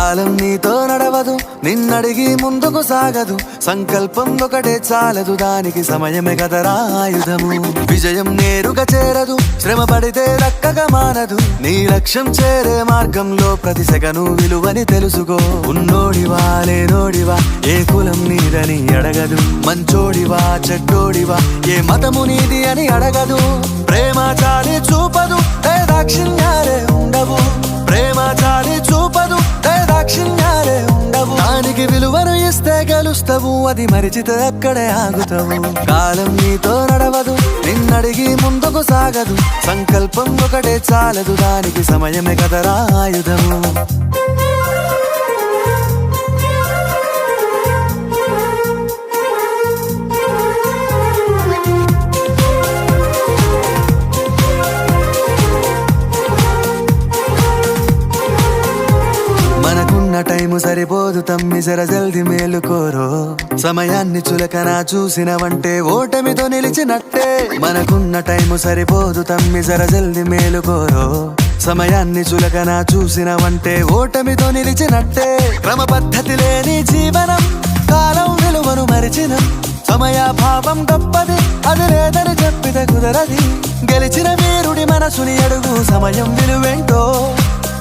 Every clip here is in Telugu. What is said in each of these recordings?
కాలం నీతో నడవదు, నిన్నడిగి ముందుకు సాగదు. సంకల్పం ఒకటే చాలదు, దానికి సమయమే కదరా ఆయుధము. విజయం నేరుగా చేరదు, శ్రమ పడితే దక్కగా మానదు. నీ లక్ష్యం చేరే మార్గంలో ప్రతి సెకను విలువని తెలుసుకో. ఉన్నోడివా లేనోడివా, ఏ కులం నీదని అడగదు. మంచోడివా చెడ్డోడివా, ఏ మతము నీది అని అడగదు. ప్రేమ చాలి చూపదు, దాక్షిణ్యాలే ఉండవు. ప్రేమ చాలి చూపదు, దాక్షిణ్యాలే ఉండవు. దానికి విలువను ఇస్తే గెలుస్తావు, అది మరిచితే అక్కడే ఆగుతావు. కాలం నీతో నడవదు, నిన్నడిగి ముందుకు సాగదు. సంకల్పం ఒకటే చాలదు, దానికి సమయమే కదరా ఆయుధము. మనకున్న టైము సరిపోదు తమ్మి, జర జల్ది మేలుకోరో. సమయాన్ని చులకన చూసినవంటే ఓటమితో నిలిచినట్టే. మనకున్న టైము సరిపోదు తమ్మి, జర జల్ది మేలుకోరో. సమయాన్ని చులకన చూసినవంటే ఓటమితో నిలిచినట్టే. క్రమ పద్ధతి లేని జీవనం, కాలం విలువను మరిచిన. సమయాభావం గొప్పది, అది లేదని చెప్పితే కుదరది. గెలిచిన వీరుడి మనసుని అడుగు, సమయం విలువేంటో.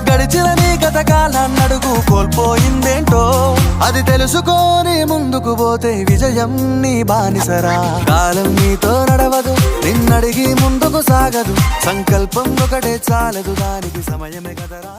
గడిచిన నీ గత కాలాన్నడుగు, కోల్పోయిందేంటో. అది తెలుసుకొని ముందుకు పోతే విజయం నీ బానిసరా. కాలం నీతో నడవదు, నిన్నడిగి ముందుకు సాగదు. సంకల్పం ఒకటే చాలదు, దానికి సమయమే కదరా.